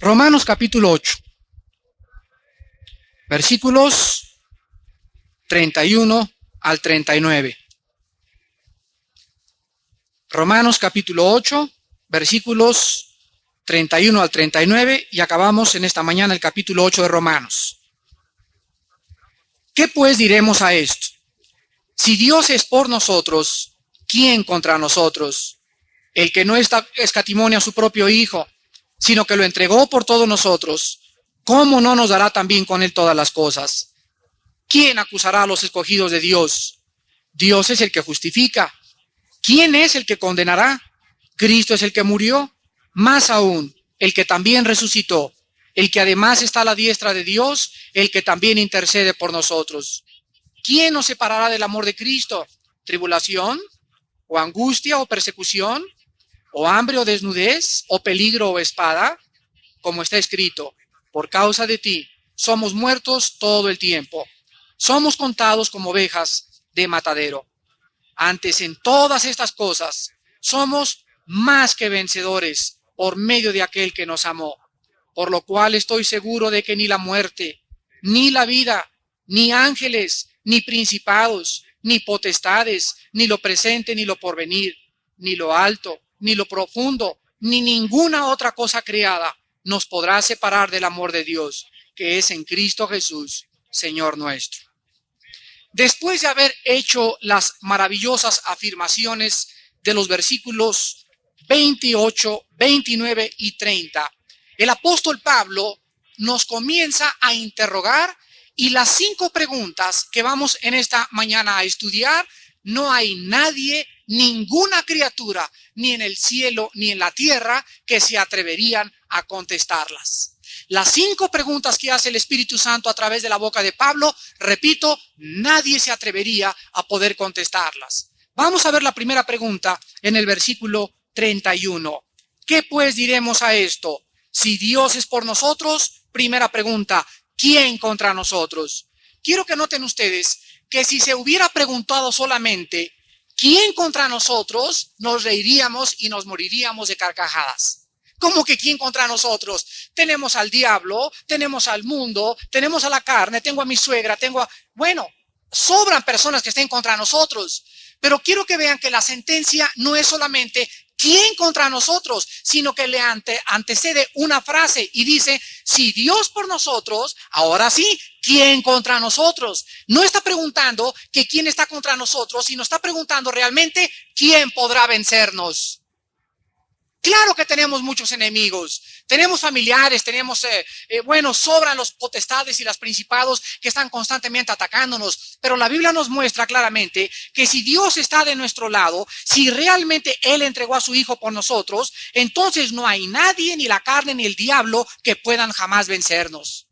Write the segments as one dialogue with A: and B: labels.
A: Romanos capítulo 8, versículos 31 al 39. Romanos capítulo 8, versículos 31 al 39, y acabamos en esta mañana el capítulo 8 de Romanos. ¿Qué pues diremos a esto? Si Dios es por nosotros, ¿quién contra nosotros? El que no escatimó a su propio Hijo, sino que lo entregó por todos nosotros, ¿cómo no nos dará también con él todas las cosas? ¿Quién acusará a los escogidos de Dios? Dios es el que justifica. ¿Quién es el que condenará? Cristo es el que murió, más aún, el que también resucitó, el que además está a la diestra de Dios, el que también intercede por nosotros. ¿Quién nos separará del amor de Cristo? ¿Tribulación? ¿O angustia o persecución? ¿O hambre o desnudez? ¿O peligro o espada? Como está escrito, por causa de ti somos muertos todo el tiempo. Somos contados como ovejas de matadero. Antes, en todas estas cosas, somos más que vencedores por medio de aquel que nos amó. Por lo cual estoy seguro de que ni la muerte, ni la vida, ni ángeles, ni principados, ni potestades, ni lo presente, ni lo porvenir, ni lo alto, ni lo profundo, ni ninguna otra cosa creada nos podrá separar del amor de Dios, que es en Cristo Jesús, Señor nuestro. Después de haber hecho las maravillosas afirmaciones de los versículos 28, 29 y 30, el apóstol Pablo nos comienza a interrogar, y las 5 preguntas que vamos en esta mañana a estudiar, no hay nadie, ninguna criatura, ni en el cielo ni en la tierra, que se atreverían a contestarlas. Las 5 preguntas que hace el Espíritu Santo a través de la boca de Pablo, repito, nadie se atrevería a poder contestarlas. Vamos a ver la primera pregunta en el versículo 31. ¿Qué pues diremos a esto? Si Dios es por nosotros, primera pregunta, ¿quién contra nosotros? Quiero que noten ustedes que si se hubiera preguntado solamente ¿quién contra nosotros?, nos reiríamos y nos moriríamos de carcajadas. ¿Cómo que quién contra nosotros? Tenemos al diablo, tenemos al mundo, tenemos a la carne, tengo a mi suegra, Bueno, sobran personas que estén contra nosotros. Pero quiero que vean que la sentencia no es solamente ¿quién contra nosotros?, sino que le antecede una frase y dice, si Dios por nosotros, ahora sí, ¿quién contra nosotros? No está preguntando que quién está contra nosotros, sino está preguntando realmente quién podrá vencernos. Claro que tenemos muchos enemigos, tenemos familiares, sobran los potestades y los principados que están constantemente atacándonos, pero la Biblia nos muestra claramente que si Dios está de nuestro lado, si realmente Él entregó a su Hijo por nosotros, entonces no hay nadie, ni la carne, ni el diablo, que puedan jamás vencernos.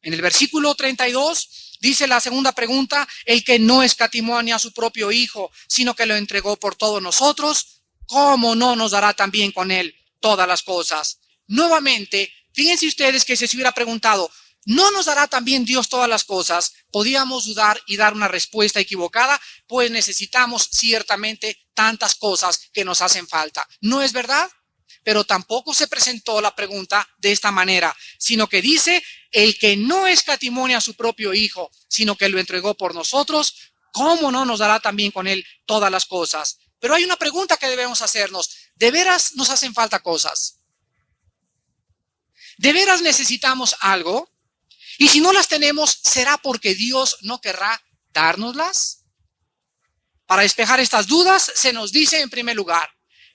A: En el versículo 32 dice la segunda pregunta, el que no escatimó ni a su propio Hijo, sino que lo entregó por todos nosotros, ¿cómo no nos dará también con él todas las cosas? Nuevamente, fíjense ustedes que si se hubiera preguntado, ¿no nos dará también Dios todas las cosas? Podíamos dudar y dar una respuesta equivocada, pues necesitamos ciertamente tantas cosas que nos hacen falta. ¿No es verdad? Pero tampoco se presentó la pregunta de esta manera, sino que dice, el que no escatimó a su propio Hijo, sino que lo entregó por nosotros, ¿cómo no nos dará también con él todas las cosas? Pero hay una pregunta que debemos hacernos. ¿De veras nos hacen falta cosas? ¿De veras necesitamos algo? Y si no las tenemos, ¿será porque Dios no querrá dárnoslas? Para despejar estas dudas, se nos dice en primer lugar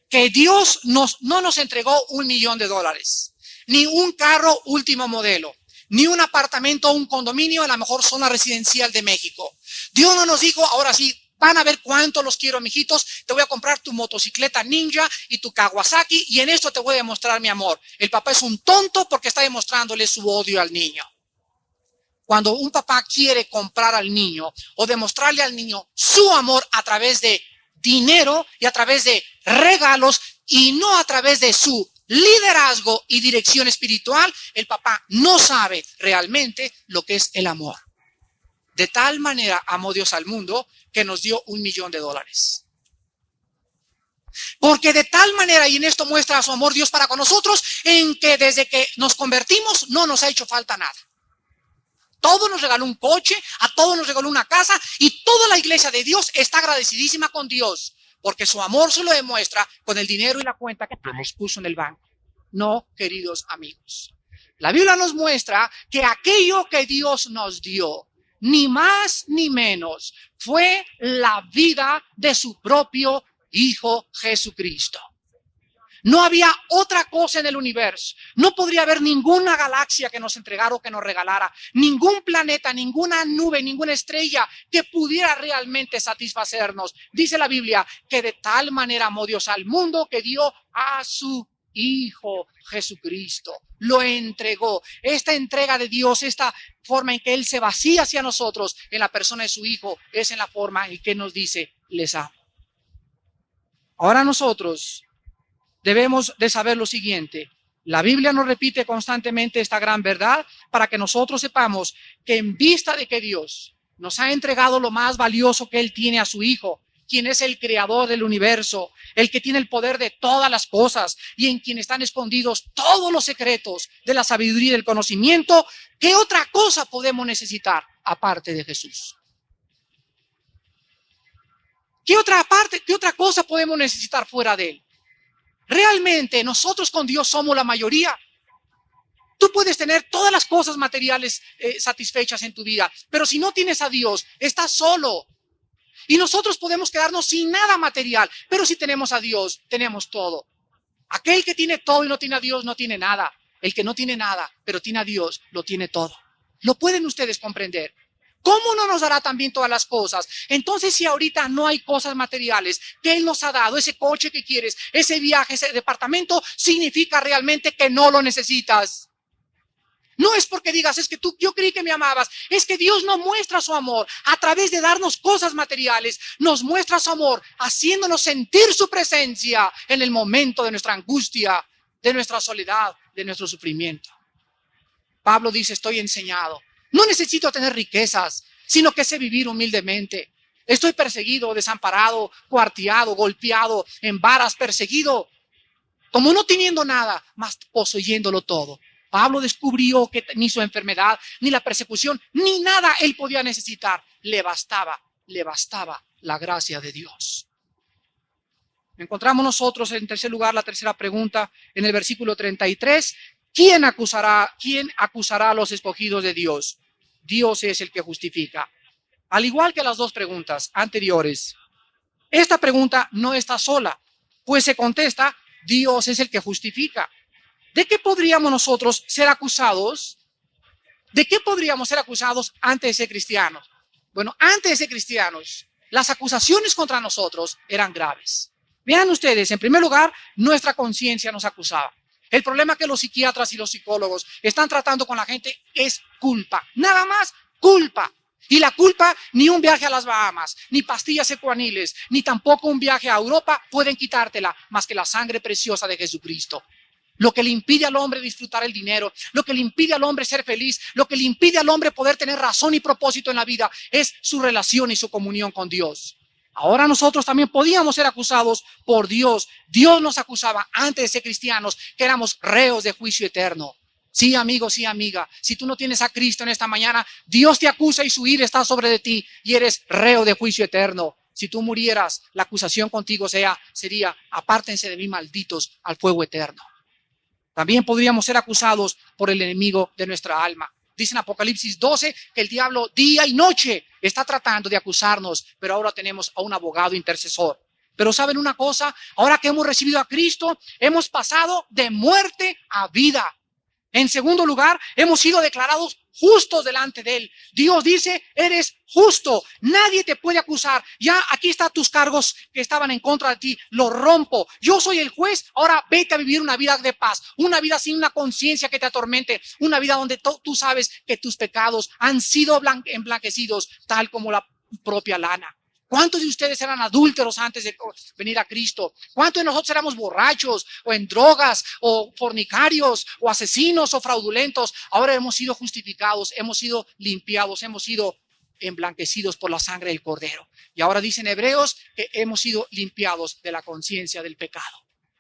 A: que Dios no nos entregó $1,000,000, ni un carro último modelo, ni un apartamento o un condominio en la mejor zona residencial de México. Dios no nos dijo, ahora sí, van a ver cuánto los quiero, mijitos. Te voy a comprar tu motocicleta Ninja y tu Kawasaki y en esto te voy a demostrar mi amor. El papá es un tonto porque está demostrándole su odio al niño. Cuando un papá quiere comprar al niño o demostrarle al niño su amor a través de dinero y a través de regalos y no a través de su liderazgo y dirección espiritual, el papá no sabe realmente lo que es el amor. De tal manera amó Dios al mundo que nos dio $1,000,000. Porque de tal manera, y en esto muestra su amor Dios para con nosotros, en que desde que nos convertimos no nos ha hecho falta nada. Todo nos regaló un coche, a todos nos regaló una casa, y toda la iglesia de Dios está agradecidísima con Dios, porque su amor se lo demuestra con el dinero y la cuenta que nos puso en el banco. No, queridos amigos. La Biblia nos muestra que aquello que Dios nos dio, ni más ni menos, fue la vida de su propio Hijo Jesucristo. No había otra cosa en el universo. No podría haber ninguna galaxia que nos entregara o que nos regalara. Ningún planeta, ninguna nube, ninguna estrella que pudiera realmente satisfacernos. Dice la Biblia que de tal manera amó Dios al mundo que dio a su Hijo Jesucristo. Lo entregó. Esta entrega de Dios, esta forma en que Él se vacía hacia nosotros en la persona de su Hijo, es en la forma en que nos dice, les amo. Ahora nosotros debemos de saber lo siguiente. La Biblia nos repite constantemente esta gran verdad para que nosotros sepamos que en vista de que Dios nos ha entregado lo más valioso que Él tiene a su Hijo, quien es el creador del universo, el que tiene el poder de todas las cosas y en quien están escondidos todos los secretos de la sabiduría y del conocimiento, ¿qué otra cosa podemos necesitar aparte de Jesús? ¿Qué otra cosa podemos necesitar fuera de Él? Realmente nosotros con Dios somos la mayoría. Tú puedes tener todas las cosas materiales satisfechas en tu vida, pero si no tienes a Dios, estás solo. Y nosotros podemos quedarnos sin nada material, pero si tenemos a Dios, tenemos todo. Aquel que tiene todo y no tiene a Dios, no tiene nada. El que no tiene nada, pero tiene a Dios, lo tiene todo. ¿Lo pueden ustedes comprender? ¿Cómo no nos dará también todas las cosas? Entonces, si ahorita no hay cosas materiales que Él nos ha dado, ese coche que quieres, ese viaje, ese departamento, significa realmente que no lo necesitas. No es porque digas, es que yo creí que me amabas. Es que Dios no muestra su amor a través de darnos cosas materiales. Nos muestra su amor haciéndonos sentir su presencia en el momento de nuestra angustia, de nuestra soledad, de nuestro sufrimiento. Pablo dice, estoy enseñado. No necesito tener riquezas, sino que sé vivir humildemente. Estoy perseguido, desamparado, cuarteado, golpeado, en varas, perseguido. Como no teniendo nada, mas poseyéndolo todo. Pablo descubrió que ni su enfermedad, ni la persecución, ni nada él podía necesitar. Le bastaba la gracia de Dios. Encontramos nosotros en tercer lugar la tercera pregunta en el versículo 33. ¿Quién acusará a los escogidos de Dios? Dios es el que justifica. Al igual que las dos preguntas anteriores, esta pregunta no está sola, pues se contesta, Dios es el que justifica. ¿De qué podríamos nosotros ser acusados? ¿De qué podríamos ser acusados antes de ser cristianos? Bueno, antes de ser cristianos, las acusaciones contra nosotros eran graves. Vean ustedes, en primer lugar, nuestra conciencia nos acusaba. El problema que los psiquiatras y los psicólogos están tratando con la gente es culpa. Nada más, culpa. Y la culpa, ni un viaje a las Bahamas, ni pastillas ecuaniles, ni tampoco un viaje a Europa pueden quitártela más que la sangre preciosa de Jesucristo. Lo que le impide al hombre disfrutar el dinero, lo que le impide al hombre ser feliz, lo que le impide al hombre poder tener razón y propósito en la vida es su relación y su comunión con Dios. Ahora nosotros también podíamos ser acusados por Dios. Dios nos acusaba antes de ser cristianos que éramos reos de juicio eterno. Sí, amigo, sí, amiga. Si tú no tienes a Cristo en esta mañana, Dios te acusa y su ira está sobre de ti y eres reo de juicio eterno. Si tú murieras, la acusación contigo sería, apártense de mí, malditos, al fuego eterno. También podríamos ser acusados por el enemigo de nuestra alma. Dice en Apocalipsis 12 que el diablo día y noche está tratando de acusarnos, pero ahora tenemos a un abogado intercesor. Pero ¿saben una cosa? Ahora que hemos recibido a Cristo, hemos pasado de muerte a vida. En segundo lugar, hemos sido declarados justos delante de Él. Dios dice, eres justo, nadie te puede acusar. Ya aquí están tus cargos que estaban en contra de ti, los rompo. Yo soy el juez, ahora vete a vivir una vida de paz, una vida sin una conciencia que te atormente, una vida donde tú sabes que tus pecados han sido emblanquecidos tal como la propia lana. ¿Cuántos de ustedes eran adúlteros antes de venir a Cristo? ¿Cuántos de nosotros éramos borrachos o en drogas o fornicarios o asesinos o fraudulentos? Ahora hemos sido justificados, hemos sido limpiados, hemos sido emblanquecidos por la sangre del Cordero. Y ahora dicen Hebreos que hemos sido limpiados de la conciencia del pecado.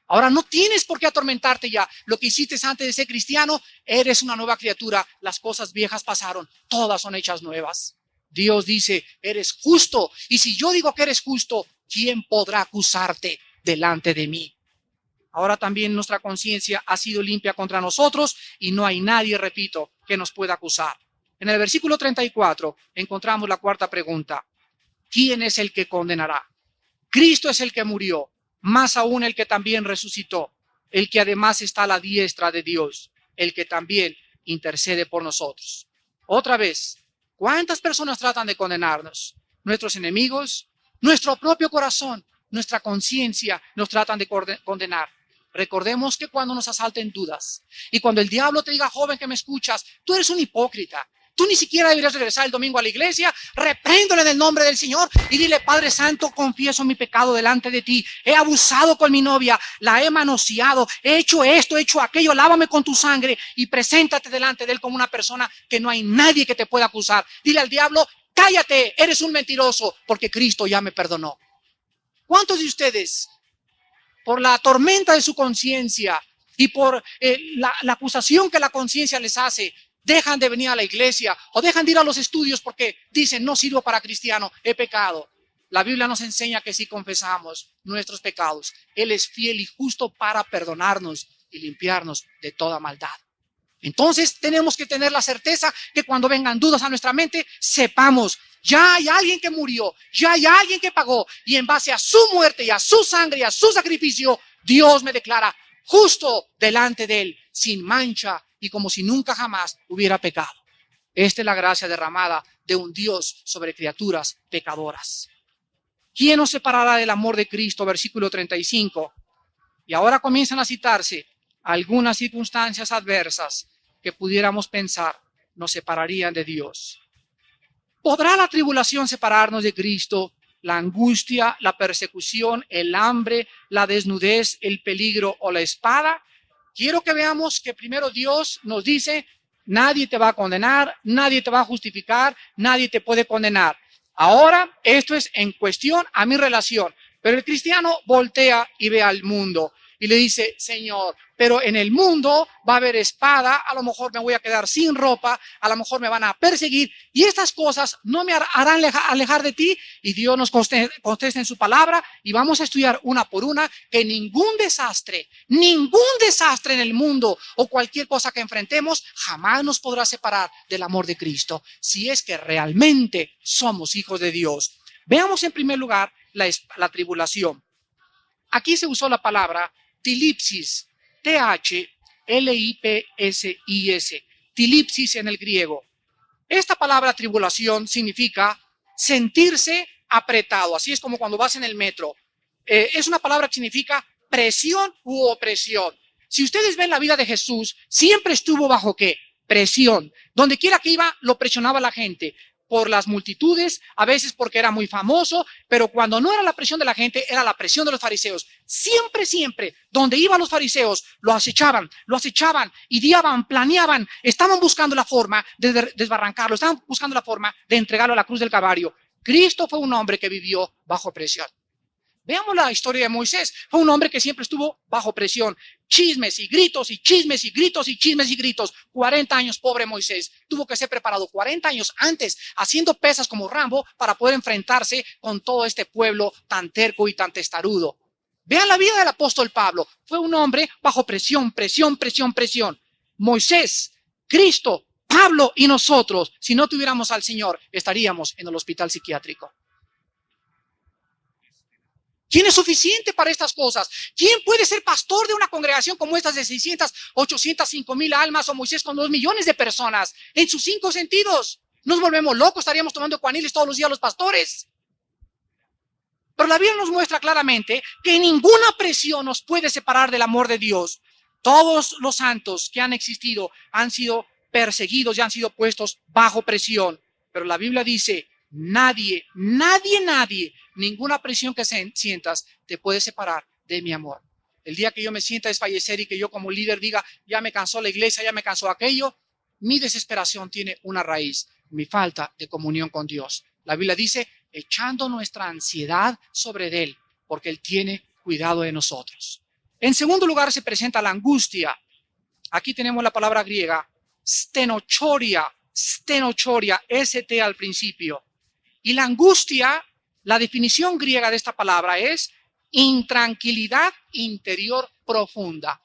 A: Ahora no tienes por qué atormentarte ya. Lo que hiciste antes de ser cristiano, eres una nueva criatura. Las cosas viejas pasaron, todas son hechas nuevas. Dios dice, eres justo. Y si yo digo que eres justo, ¿quién podrá acusarte delante de mí? Ahora también nuestra conciencia ha sido limpia contra nosotros y no hay nadie, repito, que nos pueda acusar. En el versículo 34 encontramos la cuarta pregunta. ¿Quién es el que condenará? Cristo es el que murió, más aún el que también resucitó, el que además está a la diestra de Dios, el que también intercede por nosotros. Otra vez, ¿cuántas personas tratan de condenarnos? Nuestros enemigos, nuestro propio corazón, nuestra conciencia nos tratan de condenar. Recordemos que cuando nos asalten dudas y cuando el diablo te diga, joven que me escuchas, tú eres un hipócrita. Tú ni siquiera deberías regresar el domingo a la iglesia. Repréndole en el nombre del Señor y dile, Padre Santo, confieso mi pecado delante de ti. He abusado con mi novia, la he manoseado, he hecho esto, he hecho aquello, lávame con tu sangre y preséntate delante de él como una persona que no hay nadie que te pueda acusar. Dile al diablo, cállate, eres un mentiroso porque Cristo ya me perdonó. ¿Cuántos de ustedes, por la tormenta de su conciencia y por la acusación que la conciencia les hace, dejan de venir a la iglesia o dejan de ir a los estudios porque dicen, no sirvo para cristiano, he pecado? La Biblia nos enseña que si confesamos nuestros pecados, Él es fiel y justo para perdonarnos y limpiarnos de toda maldad. Entonces tenemos que tener la certeza que cuando vengan dudas a nuestra mente, sepamos, ya hay alguien que murió, ya hay alguien que pagó, y en base a su muerte y a su sangre y a su sacrificio, Dios me declara justo delante de Él, sin mancha y como si nunca jamás hubiera pecado. Esta es la gracia derramada de un Dios sobre criaturas pecadoras. ¿Quién nos separará del amor de Cristo? Versículo 35. Y ahora comienzan a citarse algunas circunstancias adversas que pudiéramos pensar nos separarían de Dios. ¿Podrá la tribulación separarnos de Cristo? La angustia, la persecución, el hambre, la desnudez, el peligro o la espada. Quiero que veamos que primero Dios nos dice, nadie te va a condenar, nadie te va a justificar, nadie te puede condenar. Ahora, esto es en cuestión a mi relación. Pero el cristiano voltea y ve al mundo y le dice, Señor, pero en el mundo va a haber espada, a lo mejor me voy a quedar sin ropa, a lo mejor me van a perseguir y estas cosas no me harán alejar de ti. Y Dios nos contesta en su palabra y vamos a estudiar una por una que ningún desastre en el mundo o cualquier cosa que enfrentemos jamás nos podrá separar del amor de Cristo si es que realmente somos hijos de Dios. Veamos en primer lugar la tribulación. Aquí se usó la palabra tilipsis, T-H-L-I-P-S-I-S, tilipsis en el griego. Esta palabra tribulación significa sentirse apretado, así es como cuando vas en el metro. Es una palabra que significa presión u opresión. Si ustedes ven la vida de Jesús, siempre estuvo bajo ¿qué? Presión. Donde quiera que iba, lo presionaba la gente. Por las multitudes, a veces porque era muy famoso, pero cuando no era la presión de la gente, era la presión de los fariseos. Siempre, donde iban los fariseos, lo acechaban, ideaban, planeaban, estaban buscando la forma de desbarrancarlo, estaban buscando la forma de entregarlo a la cruz del Calvario. Cristo fue un hombre que vivió bajo presión. Veamos la historia de Moisés. Fue un hombre que siempre estuvo bajo presión. Chismes y gritos y chismes y gritos y chismes y gritos. 40 años, pobre Moisés. Tuvo que ser preparado 40 años antes, haciendo pesas como Rambo para poder enfrentarse con todo este pueblo tan terco y tan testarudo. Vean la vida del apóstol Pablo. Fue un hombre bajo presión. Moisés, Cristo, Pablo y nosotros, si no tuviéramos al Señor, estaríamos en el hospital psiquiátrico. ¿Quién es suficiente para estas cosas? ¿Quién puede ser pastor de una congregación como estas de 600, 800, 5,000 almas o Moisés con 2 millones de personas? En sus 5 sentidos. Nos volvemos locos, estaríamos tomando ecuaniles todos los días los pastores. Pero la Biblia nos muestra claramente que ninguna presión nos puede separar del amor de Dios. Todos los santos que han existido han sido perseguidos y han sido puestos bajo presión. Pero la Biblia dice, nadie, ninguna presión que sientas te puede separar de mi amor. El día que yo me sienta desfallecer y que yo como líder diga, ya me cansó la iglesia, ya me cansó aquello, mi desesperación tiene una raíz. mi falta de comunión con Dios. La Biblia dice, echando nuestra ansiedad sobre Él, porque Él tiene cuidado de nosotros. En segundo lugar se presenta la angustia. Aquí tenemos la palabra griega, stenochoria, ST al principio. Y la angustia, la definición griega de esta palabra es intranquilidad interior profunda.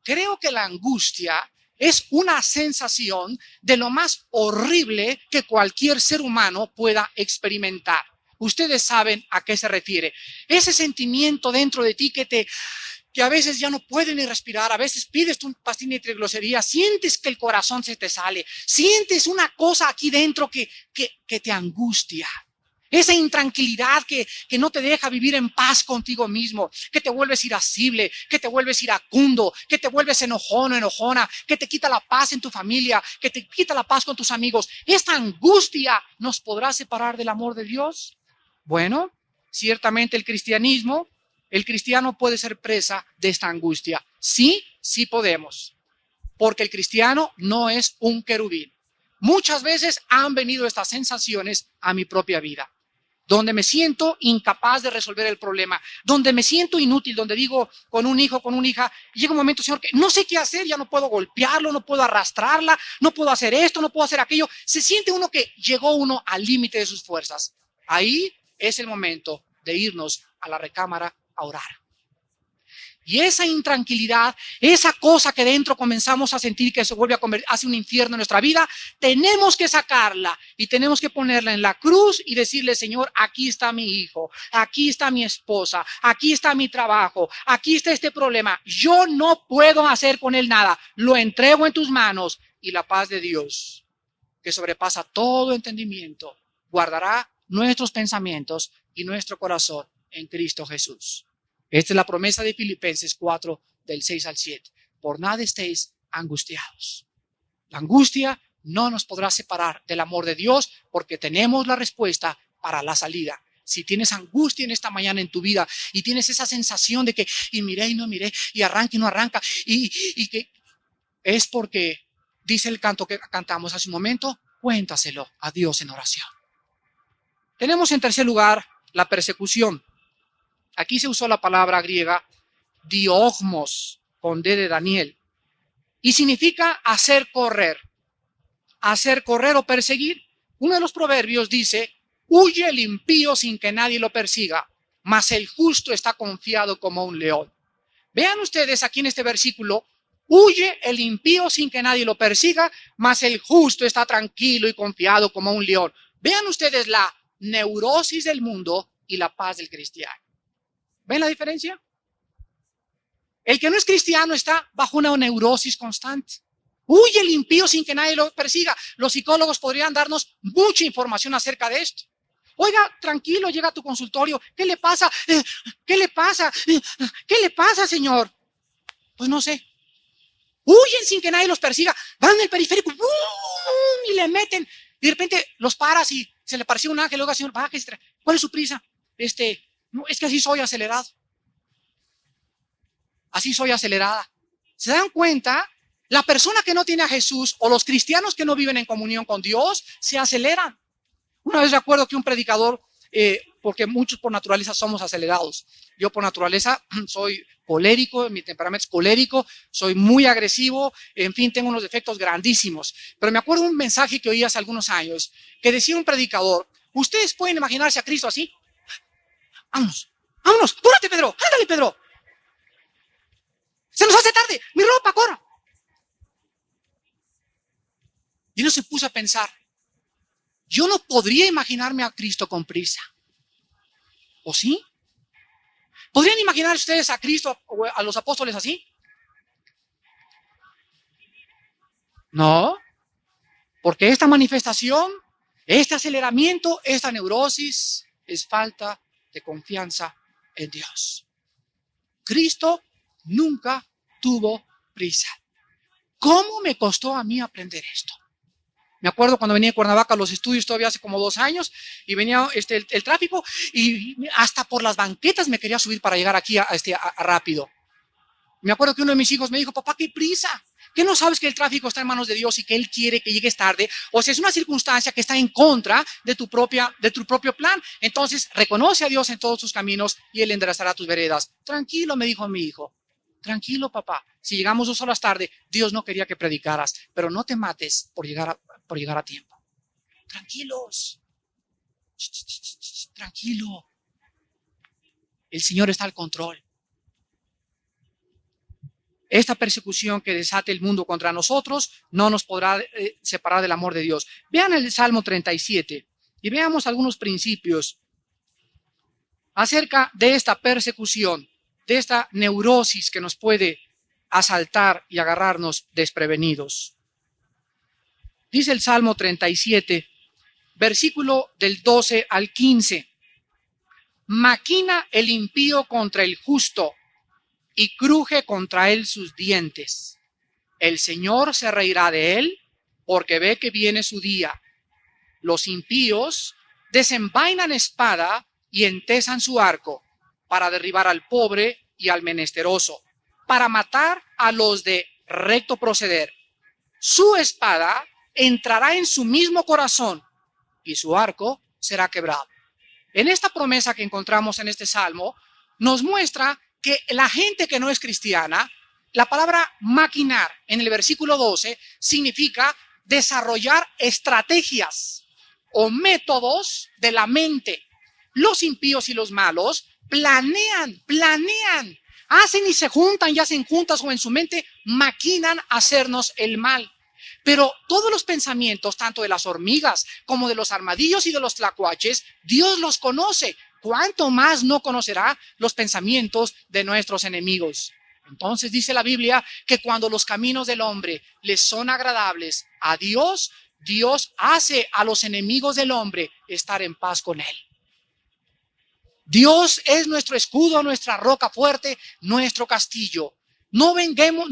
A: Creo que la angustia es una sensación de lo más horrible que cualquier ser humano pueda experimentar. Ustedes saben a qué se refiere. Ese sentimiento dentro de ti que a veces ya no puedes ni respirar, a veces pides tu pastilla de nitroglicerina, sientes que el corazón se te sale, sientes una cosa aquí dentro que te angustia. Esa intranquilidad que no te deja vivir en paz contigo mismo, que te vuelves irascible, que te vuelves iracundo, que te vuelves enojón o enojona, que te quita la paz en tu familia, que te quita la paz con tus amigos. ¿Esta angustia nos podrá separar del amor de Dios? Bueno, ciertamente el cristiano puede ser presa de esta angustia. Sí, sí podemos, porque el cristiano no es un querubín. Muchas veces han venido estas sensaciones a mi propia vida, donde me siento incapaz de resolver el problema, donde me siento inútil, donde digo con un hijo, con una hija, llega un momento, Señor, que no sé qué hacer, ya no puedo golpearlo, no puedo arrastrarla, no puedo hacer esto, no puedo hacer aquello. Se siente uno que llegó uno al límite de sus fuerzas. Ahí es el momento de irnos a la recámara a orar. Y esa intranquilidad, esa cosa que dentro comenzamos a sentir que se vuelve a convertir, hace un infierno en nuestra vida, tenemos que sacarla y tenemos que ponerla en la cruz y decirle, Señor, aquí está mi hijo, aquí está mi esposa, aquí está mi trabajo, aquí está este problema. Yo no puedo hacer con él nada. Lo entrego en tus manos y la paz de Dios, que sobrepasa todo entendimiento, guardará nuestros pensamientos y nuestro corazón en Cristo Jesús. Esta es la promesa de Filipenses 4, del 6 al 7. Por nada estéis angustiados. La angustia no nos podrá separar del amor de Dios porque tenemos la respuesta para la salida. Si tienes angustia en esta mañana en tu vida y tienes esa sensación de que y miré y no miré y arranca y no arranca y que es porque, dice el canto que cantamos hace un momento, cuéntaselo a Dios en oración. Tenemos en tercer lugar la persecución. Aquí se usó la palabra griega diogmos, con D de Daniel, y significa hacer correr o perseguir. Uno de los proverbios dice, huye el impío sin que nadie lo persiga, mas el justo está confiado como un león. Vean ustedes aquí en este versículo, huye el impío sin que nadie lo persiga, mas el justo está tranquilo y confiado como un león. Vean ustedes la neurosis del mundo y la paz del cristiano. ¿Ven la diferencia? El que no es cristiano está bajo una neurosis constante. Huye el impío sin que nadie lo persiga. Los psicólogos podrían darnos mucha información acerca de esto. Oiga, tranquilo, llega a tu consultorio. ¿Qué le pasa? ¿Qué le pasa? ¿Qué le pasa, señor? Pues no sé. Huyen sin que nadie los persiga. Van en el periférico y le meten. Y de repente los paras y se le pareció un ángel. Oiga, señor, bájese. ¿Cuál es su prisa? No, es que así soy acelerado. Así soy acelerada. ¿Se dan cuenta? La persona que no tiene a Jesús o los cristianos que no viven en comunión con Dios se aceleran. Una vez recuerdo que un predicador, porque muchos por naturaleza somos acelerados. Yo por naturaleza soy colérico, mi temperamento es colérico, soy muy agresivo, en fin, tengo unos defectos grandísimos. Pero me acuerdo de un mensaje que oí hace algunos años que decía un predicador, ¿ustedes pueden imaginarse a Cristo así? Vámonos, vámonos, apúrate, Pedro, ándale, Pedro. Se nos hace tarde, mi ropa, corra. Y uno se puso a pensar, yo no podría imaginarme a Cristo con prisa. ¿O sí? ¿Podrían imaginar ustedes a Cristo o a los apóstoles así? No, porque esta manifestación, este aceleramiento, esta neurosis es falta de confianza en Dios. Cristo nunca tuvo prisa. ¿Cómo me costó a mí aprender esto? Me acuerdo cuando venía de Cuernavaca a los estudios todavía hace como 2 años y venía el tráfico y hasta por las banquetas me quería subir para llegar aquí a rápido. Me acuerdo que uno de mis hijos me dijo, papá, qué prisa ¿Qué no sabes que el tráfico está en manos de Dios y que Él quiere que llegues tarde? O si es una circunstancia que está en contra de tu propio plan, entonces reconoce a Dios en todos tus caminos y Él enderezará tus veredas. Tranquilo, me dijo mi hijo. Tranquilo, papá. Si llegamos 2 horas tarde, Dios no quería que predicaras, pero no te mates por llegar a tiempo. Tranquilos. Tranquilo. El Señor está al control. Esta persecución que desate el mundo contra nosotros no nos podrá separar del amor de Dios. Vean el Salmo 37 y veamos algunos principios acerca de esta persecución, de esta neurosis que nos puede asaltar y agarrarnos desprevenidos. Dice el Salmo 37, versículo del 12 al 15. Maquina el impío contra el justo y cruje contra él sus dientes. El Señor se reirá de él porque ve que viene su día. Los impíos desenvainan espada y entesan su arco para derribar al pobre y al menesteroso, para matar a los de recto proceder. Su espada entrará en su mismo corazón y su arco será quebrado. En esta promesa que encontramos en este salmo, nos muestra que la gente que no es cristiana, la palabra maquinar en el versículo 12 significa desarrollar estrategias o métodos de la mente. Los impíos y los malos planean, hacen y se juntan y hacen juntas o en su mente maquinan hacernos el mal. Pero todos los pensamientos, tanto de las hormigas como de los armadillos y de los tlacuaches, Dios los conoce. ¿Cuánto más no conocerá los pensamientos de nuestros enemigos? Entonces dice la Biblia que cuando los caminos del hombre les son agradables a Dios, Dios hace a los enemigos del hombre estar en paz con él. Dios es nuestro escudo, nuestra roca fuerte, nuestro castillo. No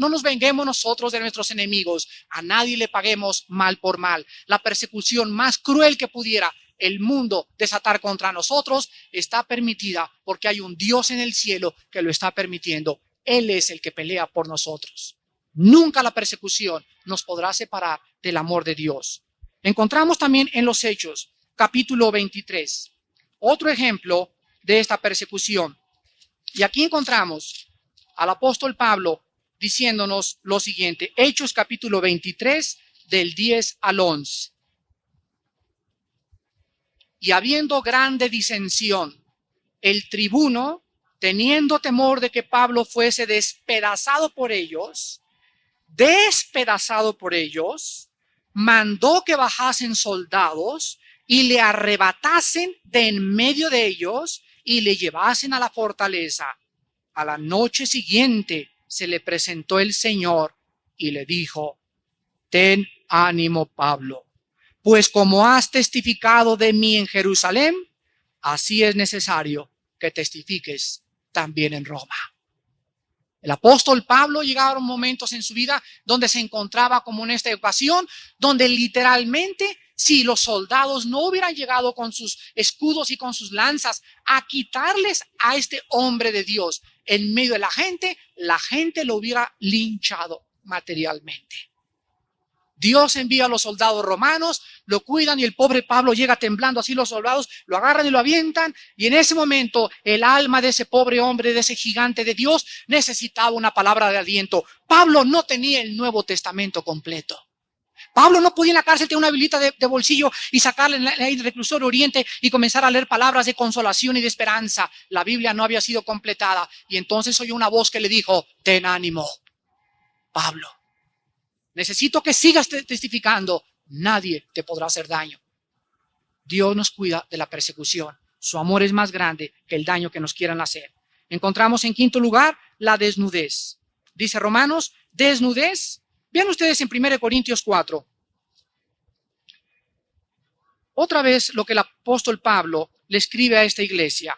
A: nos venguemos nosotros de nuestros enemigos. A nadie le paguemos mal por mal. La persecución más cruel que pudiera el mundo desatar contra nosotros está permitida porque hay un Dios en el cielo que lo está permitiendo. Él es el que pelea por nosotros. Nunca la persecución nos podrá separar del amor de Dios. Encontramos también en los Hechos, capítulo 23, otro ejemplo de esta persecución. Y aquí encontramos al apóstol Pablo diciéndonos lo siguiente. Hechos capítulo 23, del 10 al 11. Y habiendo grande disensión, el tribuno, teniendo temor de que Pablo fuese despedazado por ellos, mandó que bajasen soldados y le arrebatasen de en medio de ellos y le llevasen a la fortaleza. A la noche siguiente se le presentó el Señor y le dijo: ten ánimo, Pablo, pues como has testificado de mí en Jerusalén, así es necesario que testifiques también en Roma. El apóstol Pablo llegaron momentos en su vida donde se encontraba como en esta ocasión, donde literalmente, si los soldados no hubieran llegado con sus escudos y con sus lanzas a quitarles a este hombre de Dios en medio de la gente lo hubiera linchado materialmente. Dios envía a los soldados romanos, lo cuidan y el pobre Pablo llega temblando, así los soldados lo agarran y lo avientan, y en ese momento el alma de ese pobre hombre, de ese gigante de Dios, necesitaba una palabra de aliento. Pablo no tenía el Nuevo Testamento completo. Pablo no podía en la cárcel tener una biblita de bolsillo y sacarle en el reclusorio oriente y comenzar a leer palabras de consolación y de esperanza. La Biblia no había sido completada, y entonces oyó una voz que le dijo: ten ánimo, Pablo. Necesito que sigas testificando. Nadie te podrá hacer daño. Dios nos cuida de la persecución. Su amor es más grande que el daño que nos quieran hacer. Encontramos en quinto lugar la desnudez. Dice Romanos, desnudez. Vean ustedes en 1 Corintios 4. Otra vez lo que el apóstol Pablo le escribe a esta iglesia.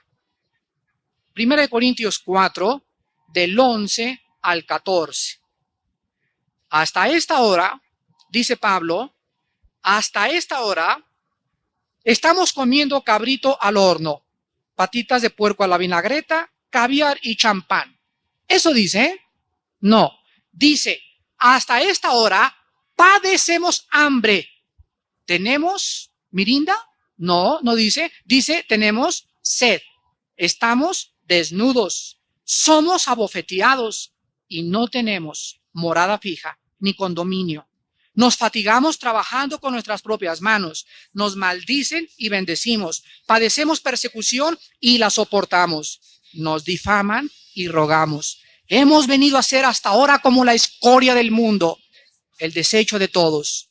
A: 1 Corintios 4, del 11 al 14. Hasta esta hora, dice Pablo, hasta esta hora estamos comiendo cabrito al horno, patitas de puerco a la vinagreta, caviar y champán. ¿Eso dice? No. Dice, hasta esta hora padecemos hambre. ¿Tenemos mirinda? No, no dice. Dice, tenemos sed. Estamos desnudos. Somos abofeteados y no tenemos morada fija ni condominio. Nos fatigamos trabajando con nuestras propias manos. Nos maldicen y bendecimos. Padecemos persecución y la soportamos. Nos difaman y rogamos. Hemos venido a ser hasta ahora como la escoria del mundo, el desecho de todos.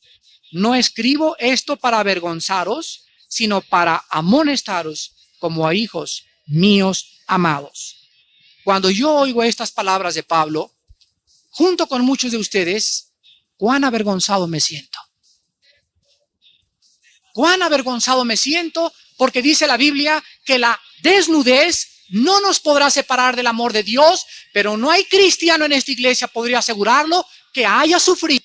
A: No escribo esto para avergonzaros, sino para amonestaros como a hijos míos amados. Cuando yo oigo estas palabras de Pablo, junto con muchos de ustedes, cuán avergonzado me siento. Cuán avergonzado me siento, porque dice la Biblia que la desnudez no nos podrá separar del amor de Dios, pero no hay cristiano en esta iglesia, podría asegurarlo, que haya sufrido.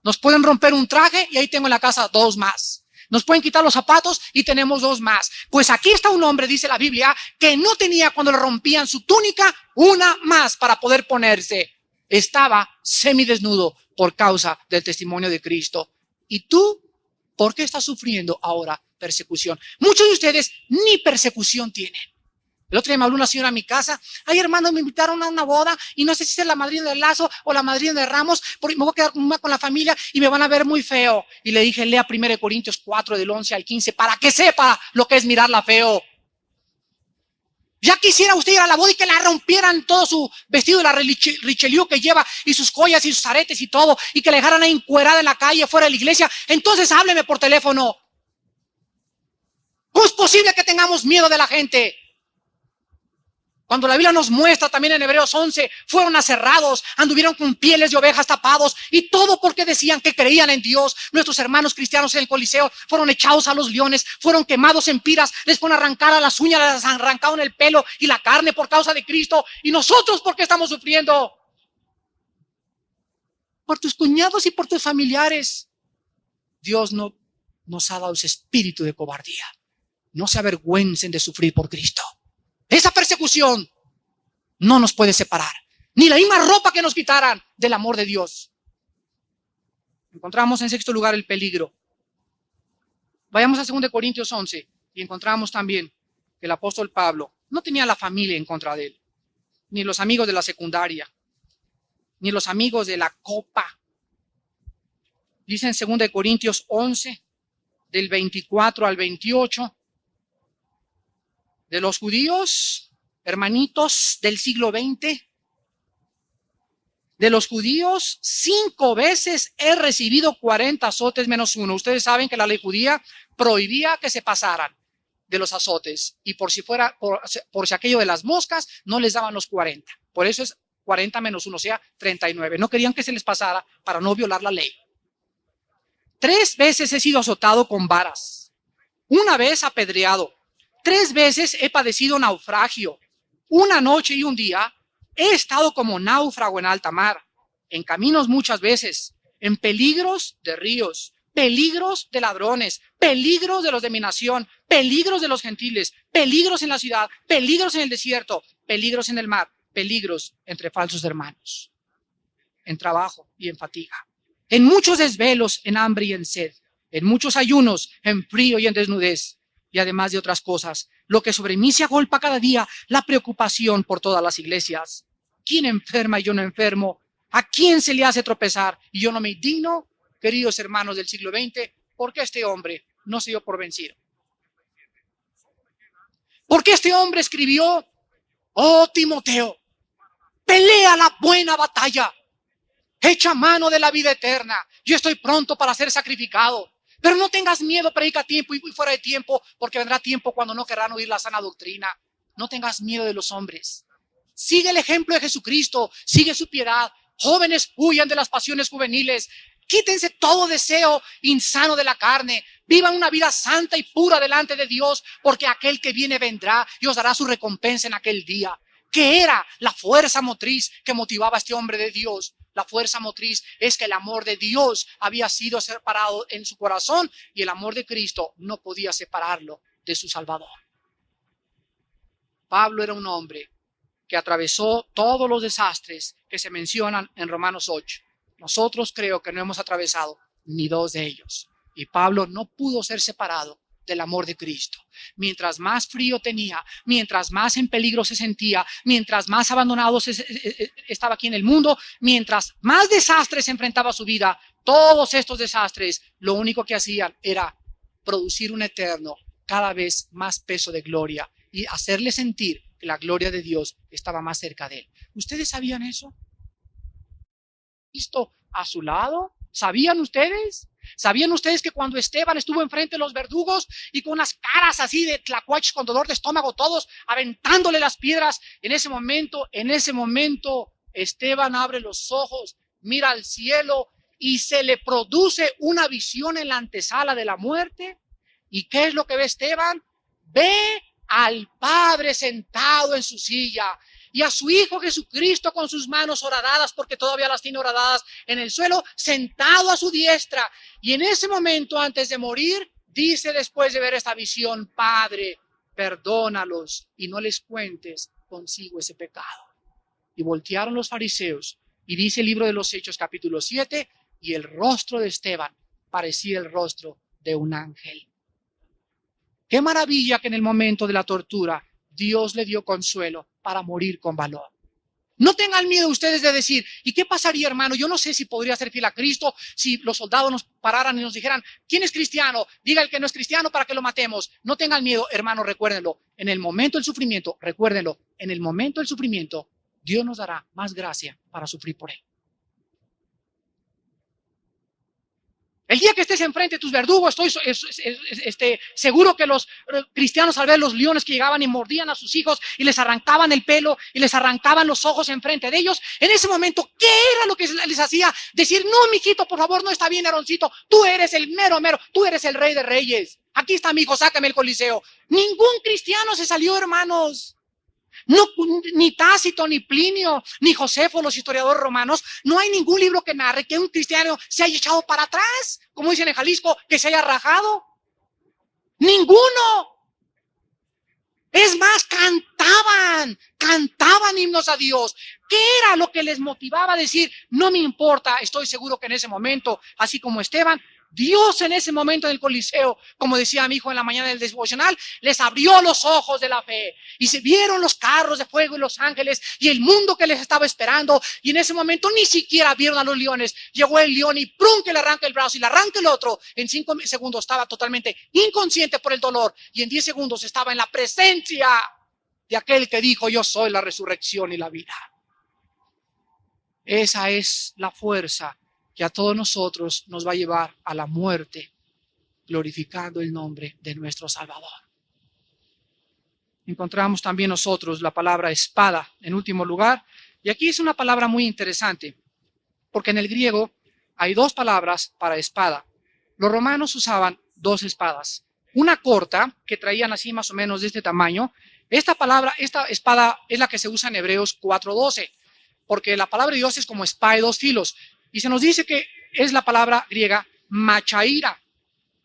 A: Nos pueden romper un traje y ahí tengo en la casa 2 más. Nos pueden quitar los zapatos y tenemos 2 más. Pues aquí está un hombre, dice la Biblia, que no tenía cuando le rompían su túnica una más para poder ponerse. Estaba semidesnudo por causa del testimonio de Cristo. ¿Y tú por qué estás sufriendo ahora persecución? Muchos de ustedes ni persecución tienen. El otro día me habló una señora a mi casa. Ay, hermano, me invitaron a una boda y no sé si es la madrina del Lazo o la madrina de Ramos, porque me voy a quedar con la familia y me van a ver muy feo. Y le dije, lea 1 Corintios 4 del 11 al 15 para que sepa lo que es mirarla feo. Ya quisiera usted ir a la boda y que la rompieran todo su vestido de la Richelieu que lleva y sus joyas y sus aretes y todo, y que la dejaran ahí encuerada en la calle fuera de la iglesia. Entonces hábleme por teléfono. ¿Cómo es posible que tengamos miedo de la gente? Cuando la Biblia nos muestra también en Hebreos 11, fueron aserrados, anduvieron con pieles de ovejas tapados, y todo porque decían que creían en Dios. Nuestros hermanos cristianos en el Coliseo fueron echados a los leones, fueron quemados en piras, les fueron arrancadas las uñas, les arrancaron el pelo y la carne por causa de Cristo. ¿Y nosotros por qué estamos sufriendo? Por tus cuñados y por tus familiares. Dios no nos ha dado ese espíritu de cobardía. No se avergüencen de sufrir por Cristo. Esa persecución no nos puede separar, ni la misma ropa que nos quitaran del amor de Dios. Encontramos en sexto lugar el peligro. Vayamos a 2 Corintios 11 y encontramos también que el apóstol Pablo no tenía la familia en contra de él, ni los amigos de la secundaria, ni los amigos de la copa. Dice en 2 Corintios 11, del 24 al 28, de los judíos, hermanitos del siglo XX, de los judíos, 5 veces he recibido 40 azotes menos 1. Ustedes saben que la ley judía prohibía que se pasaran de los azotes, y por si aquello de las moscas, no les daban los 40. Por eso es 40 menos 1, o sea, 39. No querían que se les pasara para no violar la ley. 3 veces he sido azotado con varas, 1 vez apedreado. 3 veces he padecido naufragio. 1 noche y 1 día he estado como náufrago en alta mar, en caminos muchas veces, en peligros de ríos, peligros de ladrones, peligros de los de mi nación, peligros de los gentiles, peligros en la ciudad, peligros en el desierto, peligros en el mar, peligros entre falsos hermanos, en trabajo y en fatiga, en muchos desvelos, en hambre y en sed, en muchos ayunos, en frío y en desnudez. Y además de otras cosas, lo que sobre mí se agolpa cada día, la preocupación por todas las iglesias. ¿Quién enferma y yo no enfermo? ¿A quién se le hace tropezar y yo no me indigno? Queridos hermanos del siglo XX, ¿por qué este hombre no se dio por vencido? ¿Por qué este hombre escribió, oh Timoteo, pelea la buena batalla, echa mano de la vida eterna, yo estoy pronto para ser sacrificado? Pero no tengas miedo, predica a tiempo y fuera de tiempo, porque vendrá tiempo cuando no querrán oír la sana doctrina. No tengas miedo de los hombres. Sigue el ejemplo de Jesucristo, sigue su piedad. Jóvenes, huyan de las pasiones juveniles. Quítense todo deseo insano de la carne. Vivan una vida santa y pura delante de Dios, porque aquel que viene vendrá y os dará su recompensa en aquel día. ¿Qué era la fuerza motriz que motivaba a este hombre de Dios? La fuerza motriz es que el amor de Dios había sido separado en su corazón y el amor de Cristo no podía separarlo de su Salvador. Pablo era un hombre que atravesó todos los desastres que se mencionan en Romanos 8. Nosotros creo que no hemos atravesado ni dos de ellos. Y Pablo no pudo ser separado del amor de Cristo. Mientras más frío tenía, mientras más en peligro se sentía, mientras más abandonado estaba aquí en el mundo, mientras más desastres enfrentaba a su vida, todos estos desastres lo único que hacían era producir un eterno, cada vez más peso de gloria y hacerle sentir que la gloria de Dios estaba más cerca de él. ¿Ustedes sabían eso? ¿Cristo a su lado? ¿Sabían ustedes? ¿Sabían ustedes que cuando Esteban estuvo enfrente de los verdugos y con unas caras así de tlacuaches con dolor de estómago, todos aventándole las piedras, en ese momento, Esteban abre los ojos, mira al cielo y se le produce una visión en la antesala de la muerte? ¿Y qué es lo que ve Esteban? Ve al Padre sentado en su silla y a su Hijo Jesucristo con sus manos horadadas, porque todavía las tiene horadadas, en el suelo, sentado a su diestra. Y en ese momento, antes de morir, dice después de ver esta visión: Padre, perdónalos y no les cuentes consigo ese pecado. Y voltearon los fariseos, y dice el libro de los Hechos capítulo 7, y el rostro de Esteban parecía el rostro de un ángel. Qué maravilla que en el momento de la tortura Dios le dio consuelo para morir con valor. No tengan miedo ustedes de decir: ¿y qué pasaría, hermano? Yo no sé si podría ser fiel a Cristo si los soldados nos pararan y nos dijeran: ¿quién es cristiano? Diga el que no es cristiano para que lo matemos. No tengan miedo, hermano, recuérdenlo. En el momento del sufrimiento, recuérdenlo, en el momento del sufrimiento, Dios nos dará más gracia para sufrir por él. El día que estés enfrente de tus verdugos, estoy seguro que los cristianos, al ver los leones que llegaban y mordían a sus hijos y les arrancaban el pelo y les arrancaban los ojos enfrente de ellos, en ese momento, ¿qué era lo que les hacía? Decir: no, mijito, por favor, no está bien, Aaroncito, tú eres el mero, tú eres el rey de reyes. Aquí está mi hijo, sácame el Coliseo. Ningún cristiano se salió, hermanos. No, ni Tácito, ni Plinio, ni Josefo, los historiadores romanos, no hay ningún libro que narre que un cristiano se haya echado para atrás, como dicen en Jalisco, que se haya rajado. Ninguno. Es más, cantaban himnos a Dios. ¿Qué era lo que les motivaba a decir: no me importa? Estoy seguro que en ese momento, así como Esteban, Dios en ese momento en el Coliseo, como decía mi hijo en la mañana del devocional, les abrió los ojos de la fe y se vieron los carros de fuego y los ángeles y el mundo que les estaba esperando, y en ese momento ni siquiera vieron a los leones. Llegó el león y ¡prum!, que le arranca el brazo y le arranca el otro. En 5 segundos estaba totalmente inconsciente por el dolor, y en 10 segundos estaba en la presencia de aquel que dijo: yo soy la resurrección y la vida. Esa es la fuerza que a todos nosotros nos va a llevar a la muerte, glorificando el nombre de nuestro Salvador. Encontramos también nosotros la palabra espada en último lugar, y aquí es una palabra muy interesante, porque en el griego hay 2 palabras para espada. Los romanos usaban 2 espadas, una corta que traían así más o menos de este tamaño. Esta espada es la que se usa en Hebreos 4:12, porque la palabra de Dios es como espada de 2 filos. Y se nos dice que es la palabra griega machaira.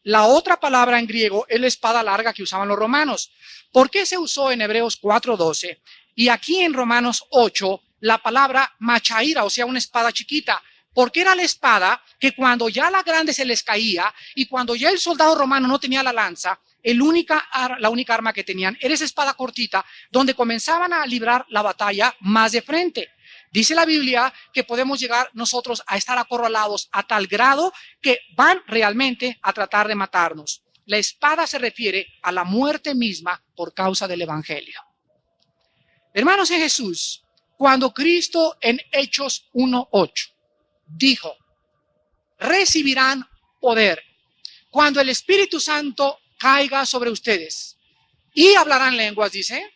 A: La otra palabra en griego es la espada larga que usaban los romanos. ¿Por qué se usó en Hebreos 4:12? Y aquí en Romanos 8, la palabra machaira, o sea, una espada chiquita. Porque era la espada que cuando ya la grande se les caía y cuando ya el soldado romano no tenía la lanza, la única arma que tenían era esa espada cortita, donde comenzaban a librar la batalla más de frente. Dice la Biblia que podemos llegar nosotros a estar acorralados a tal grado que van realmente a tratar de matarnos. La espada se refiere a la muerte misma por causa del Evangelio. Hermanos en Jesús, cuando Cristo en Hechos 1:8 dijo: recibirán poder cuando el Espíritu Santo caiga sobre ustedes y hablarán lenguas, dice.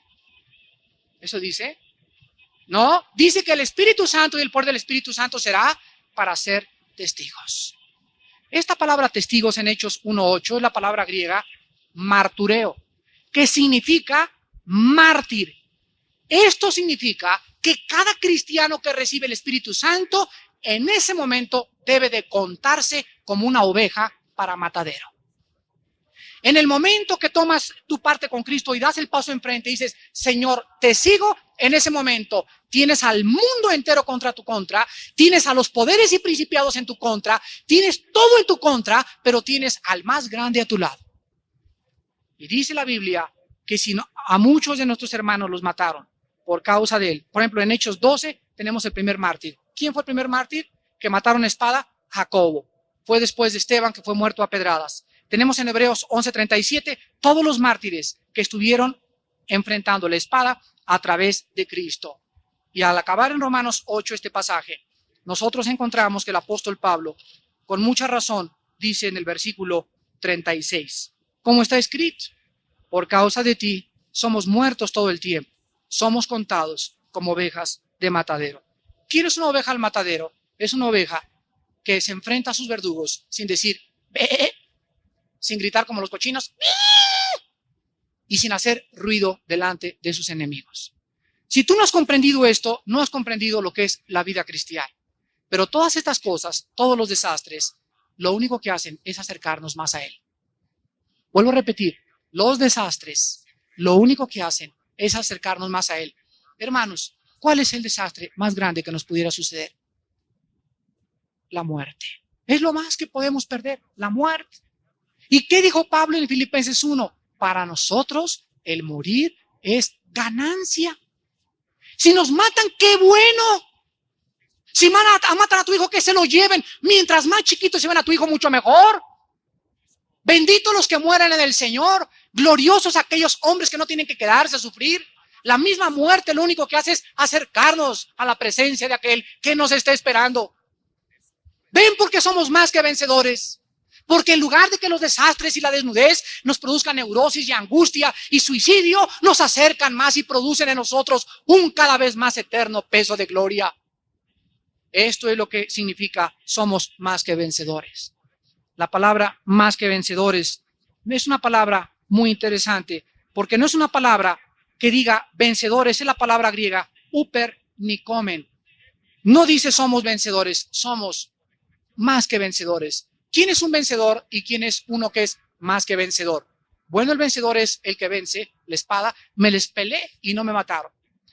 A: ¿Eso dice? No, dice que el Espíritu Santo y el poder del Espíritu Santo será para ser testigos. Esta palabra testigos en Hechos 1:8 es la palabra griega martureo, que significa mártir. Esto significa que cada cristiano que recibe el Espíritu Santo en ese momento debe de contarse como una oveja para matadero. En el momento que tomas tu parte con Cristo y das el paso enfrente y dices, Señor, te sigo, en ese momento tienes al mundo entero contra tu contra, tienes a los poderes y principados en tu contra, tienes todo en tu contra, pero tienes al más grande a tu lado. Y dice la Biblia que si no, a muchos de nuestros hermanos los mataron por causa de él. Por ejemplo, en Hechos 12 tenemos el primer mártir. ¿Quién fue el primer mártir que mataron a espada? Jacobo. Fue después de Esteban, que fue muerto a pedradas. Tenemos en Hebreos 11:37 todos los mártires que estuvieron enfrentando la espada a través de Cristo. Y al acabar en Romanos 8 este pasaje, nosotros encontramos que el apóstol Pablo, con mucha razón, dice en el versículo 36, como está escrito, por causa de ti somos muertos todo el tiempo, somos contados como ovejas de matadero. ¿Quién es una oveja al matadero? Es una oveja que se enfrenta a sus verdugos sin decir ¡bé!, sin gritar como los cochinos ¡bé!, y sin hacer ruido delante de sus enemigos. Si tú no has comprendido esto, no has comprendido lo que es la vida cristiana. Pero todas estas cosas, todos los desastres, lo único que hacen es acercarnos más a Él. Vuelvo a repetir, los desastres, lo único que hacen es acercarnos más a Él. Hermanos, ¿cuál es el desastre más grande que nos pudiera suceder? La muerte. Es lo más que podemos perder, la muerte. ¿Y qué dijo Pablo en Filipenses 1? Para nosotros el morir es ganancia. Si nos matan, ¡qué bueno! Si matan a tu hijo, que se lo lleven. Mientras más chiquitos lleven a tu hijo, mucho mejor. Benditos los que mueran en el Señor. Gloriosos aquellos hombres que no tienen que quedarse a sufrir. La misma muerte lo único que hace es acercarnos a la presencia de aquel que nos está esperando. ¿Ven por qué somos más que vencedores? Porque en lugar de que los desastres y la desnudez nos produzcan neurosis y angustia y suicidio, nos acercan más y producen en nosotros un cada vez más eterno peso de gloria. Esto es lo que significa somos más que vencedores. La palabra más que vencedores es una palabra muy interesante, porque no es una palabra que diga vencedores, es la palabra griega upernicomen. No dice somos vencedores, somos más que vencedores. ¿Quién es un vencedor y quién es uno que es más que vencedor? Bueno, el vencedor es el que vence la espada. Me les peleé y no me mataron.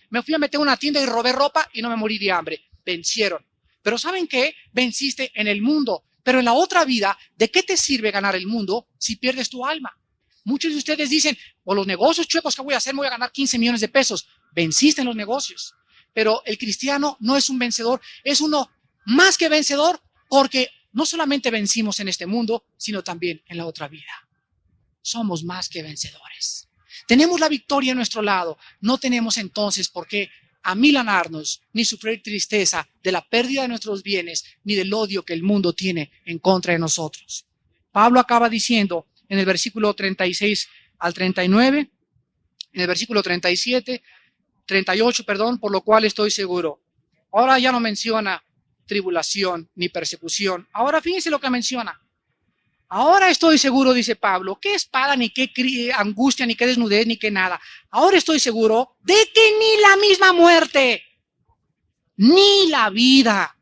A: Me fui a meter en una tienda y robé ropa y no me morí de hambre. Vencieron. Pero ¿saben qué? Venciste en el mundo. Pero en la otra vida, ¿de qué te sirve ganar el mundo si pierdes tu alma? Muchos de ustedes dicen, o los negocios chuecos que voy a hacer, me voy a ganar 15 millones de pesos. Venciste en los negocios. Pero el cristiano no es un vencedor, es uno más que vencedor, porque no solamente vencimos en este mundo, sino también en la otra vida. Somos más que vencedores. Tenemos la victoria a nuestro lado. No tenemos entonces por qué amilanarnos, ni sufrir tristeza de la pérdida de nuestros bienes, ni del odio que el mundo tiene en contra de nosotros. Pablo acaba diciendo en el versículo 36 al 39, en el versículo 38, por lo cual estoy seguro. Ahora ya no menciona tribulación ni persecución. Ahora fíjense lo que menciona. Ahora estoy seguro, dice Pablo, qué espada, ni qué angustia, ni qué desnudez, ni qué nada. Ahora estoy seguro de que ni la misma muerte, ni la vida,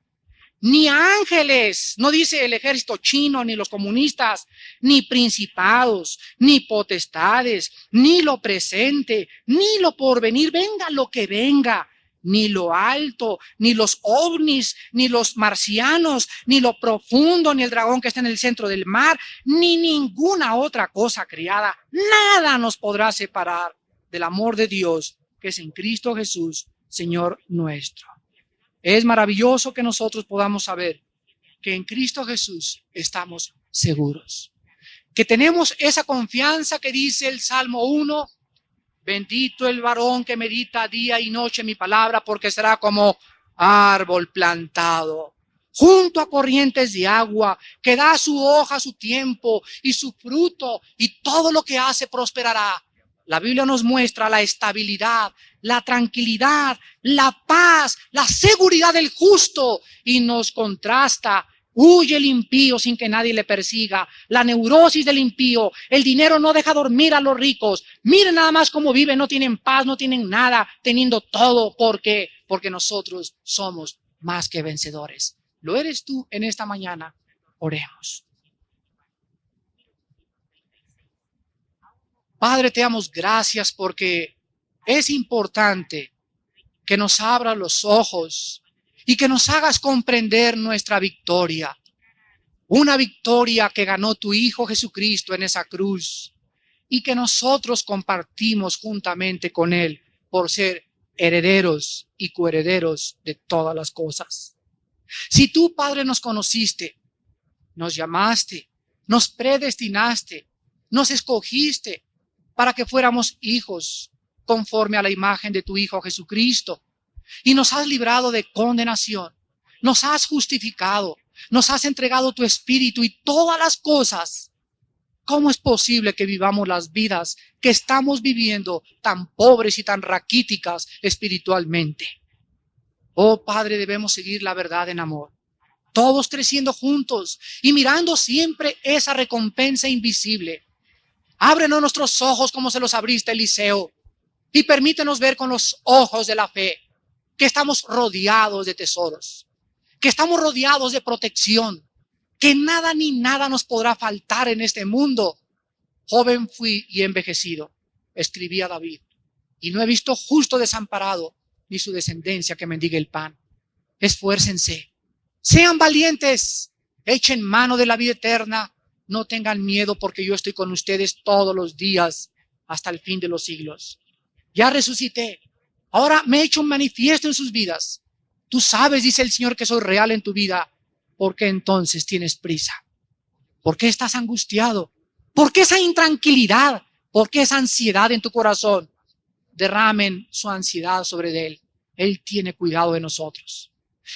A: ni ángeles, no dice el ejército chino, ni los comunistas, ni principados, ni potestades, ni lo presente, ni lo porvenir, venga lo que venga, ni lo alto, ni los ovnis, ni los marcianos, ni lo profundo, ni el dragón que está en el centro del mar, ni ninguna otra cosa creada, nada nos podrá separar del amor de Dios que es en Cristo Jesús, Señor nuestro. Es maravilloso que nosotros podamos saber que en Cristo Jesús estamos seguros, que tenemos esa confianza que dice el Salmo 1, bendito el varón que medita día y noche mi palabra, porque será como árbol plantado junto a corrientes de agua, que da su hoja a su tiempo y su fruto, y todo lo que hace prosperará. La Biblia nos muestra la estabilidad, la tranquilidad, la paz, la seguridad del justo, y nos contrasta. Huye el impío sin que nadie le persiga. La neurosis del impío. El dinero no deja dormir a los ricos. Miren nada más cómo viven. No tienen paz, no tienen nada, teniendo todo. ¿Por qué? Porque nosotros somos más que vencedores. ¿Lo eres tú en esta mañana? Oremos. Padre, te damos gracias porque es importante que nos abras los ojos y que nos hagas comprender nuestra victoria. Una victoria que ganó tu Hijo Jesucristo en esa cruz y que nosotros compartimos juntamente con Él por ser herederos y coherederos de todas las cosas. Si tú, Padre, nos conociste, nos llamaste, nos predestinaste, nos escogiste para que fuéramos hijos conforme a la imagen de tu Hijo Jesucristo, y nos has librado de condenación, nos has justificado, nos has entregado tu Espíritu y todas las cosas. ¿Cómo es posible que vivamos las vidas que estamos viviendo tan pobres y tan raquíticas espiritualmente? Oh Padre, debemos seguir la verdad en amor, todos creciendo juntos y mirando siempre esa recompensa invisible. Ábrenos nuestros ojos como se los abriste a Eliseo y permítenos ver con los ojos de la fe que estamos rodeados de tesoros, que estamos rodeados de protección, que nada ni nada nos podrá faltar en este mundo. Joven fui y envejecido, escribía David, y no he visto justo desamparado ni su descendencia que mendigue el pan. Esfuércense, sean valientes, echen mano de la vida eterna, no tengan miedo porque yo estoy con ustedes todos los días hasta el fin de los siglos. Ya resucité, ahora me he hecho un manifiesto en sus vidas. Tú sabes, dice el Señor, que soy real en tu vida. ¿Por qué entonces tienes prisa? ¿Por qué estás angustiado? ¿Por qué esa intranquilidad? ¿Por qué esa ansiedad en tu corazón? Derramen su ansiedad sobre Él. Él tiene cuidado de nosotros.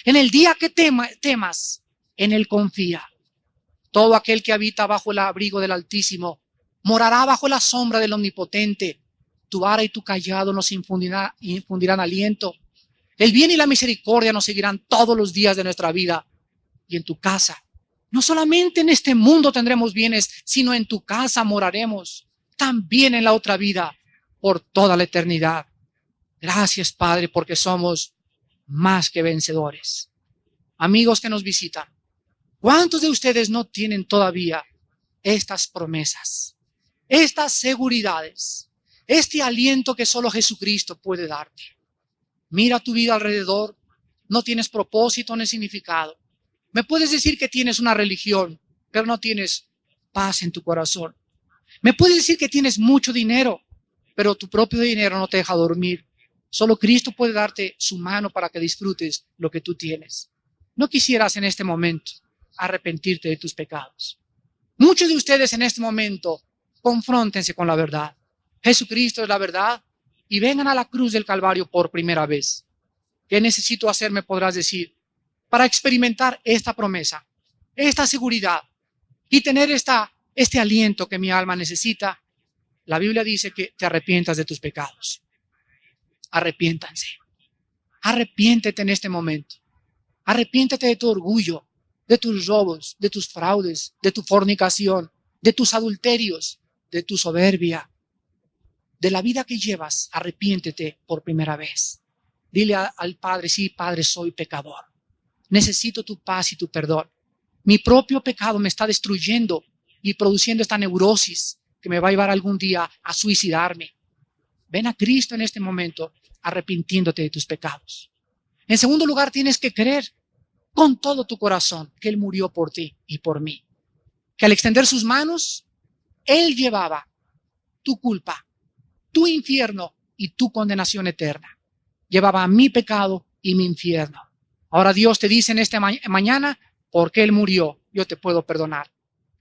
A: En el día que temas, en Él confía. Todo aquel que habita bajo el abrigo del Altísimo morará bajo la sombra del Omnipotente. Tu vara y tu cayado nos infundirán aliento. El bien y la misericordia nos seguirán todos los días de nuestra vida. Y en tu casa, no solamente en este mundo tendremos bienes, sino en tu casa moraremos, también en la otra vida, por toda la eternidad. Gracias, Padre, porque somos más que vencedores. Amigos que nos visitan, ¿cuántos de ustedes no tienen todavía estas promesas, estas seguridades, este aliento que solo Jesucristo puede darte? Mira tu vida alrededor, no tienes propósito ni significado. Me puedes decir que tienes una religión, pero no tienes paz en tu corazón. Me puedes decir que tienes mucho dinero, pero tu propio dinero no te deja dormir. Solo Cristo puede darte su mano para que disfrutes lo que tú tienes. ¿No quisieras en este momento arrepentirte de tus pecados? Muchos de ustedes en este momento confróntense con la verdad. Jesucristo es la verdad y vengan a la cruz del Calvario por primera vez. ¿Qué necesito hacer? Me podrás decir, para experimentar esta promesa, esta seguridad y tener este aliento que mi alma necesita. La Biblia dice que te arrepientas de tus pecados. Arrepiéntanse. Arrepiéntete en este momento. Arrepiéntete de tu orgullo, de tus robos, de tus fraudes, de tu fornicación, de tus adulterios, de tu soberbia, de la vida que llevas. Arrepiéntete por primera vez. Dile al Padre, sí, Padre, soy pecador. Necesito tu paz y tu perdón. Mi propio pecado me está destruyendo y produciendo esta neurosis que me va a llevar algún día a suicidarme. Ven a Cristo en este momento, arrepintiéndote de tus pecados. En segundo lugar, tienes que creer con todo tu corazón que Él murió por ti y por mí. Que al extender sus manos, Él llevaba tu culpa, tu infierno y tu condenación eterna. Llevaba mi pecado y mi infierno. Ahora Dios te dice en esta mañana, porque Él murió, yo te puedo perdonar.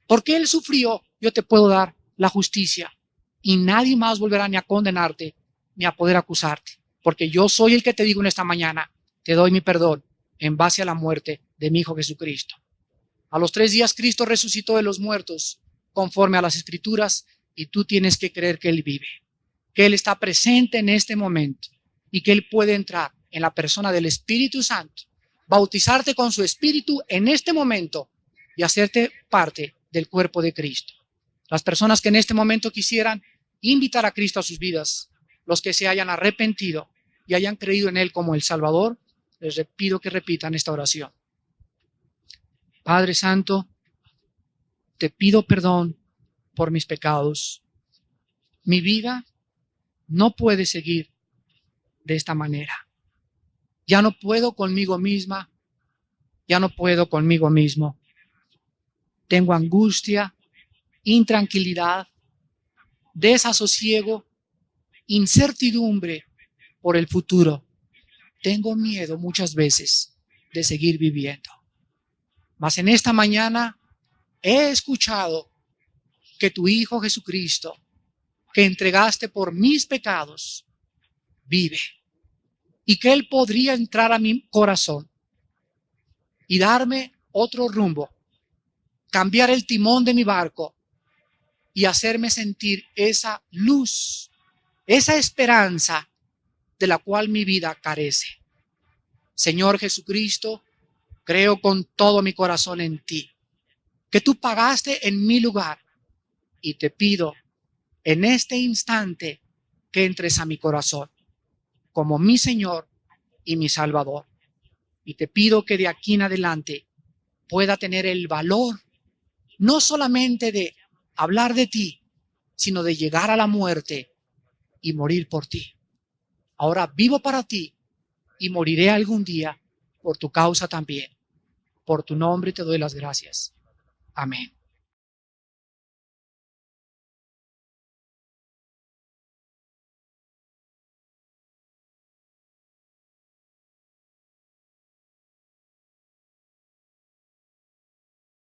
A: Porque Él sufrió, yo te puedo dar la justicia. Y nadie más volverá ni a condenarte, ni a poder acusarte. Porque yo soy el que te digo en esta mañana, te doy mi perdón en base a la muerte de mi Hijo Jesucristo. A los 3 días Cristo resucitó de los muertos, conforme a las Escrituras, y tú tienes que creer que Él vive, que Él está presente en este momento y que Él puede entrar en la persona del Espíritu Santo, bautizarte con su Espíritu en este momento y hacerte parte del cuerpo de Cristo. Las personas que en este momento quisieran invitar a Cristo a sus vidas, los que se hayan arrepentido y hayan creído en Él como el Salvador, les pido que repitan esta oración. Padre Santo, te pido perdón por mis pecados. Mi vida no puede seguir de esta manera. Ya no puedo conmigo misma, ya no puedo conmigo mismo. Tengo angustia, intranquilidad, desasosiego, incertidumbre por el futuro. Tengo miedo muchas veces de seguir viviendo. Mas en esta mañana he escuchado que tu Hijo Jesucristo, que entregaste por mis pecados, vive. Y que Él podría entrar a mi corazón y darme otro rumbo, cambiar el timón de mi barco y hacerme sentir esa luz, esa esperanza de la cual mi vida carece. Señor Jesucristo, creo con todo mi corazón en ti, que tú pagaste en mi lugar, y te pido en este instante que entres a mi corazón como mi Señor y mi Salvador. Y te pido que de aquí en adelante pueda tener el valor no solamente de hablar de ti, sino de llegar a la muerte y morir por ti. Ahora vivo para ti y moriré algún día por tu causa también. Por tu nombre te doy las gracias. Amén.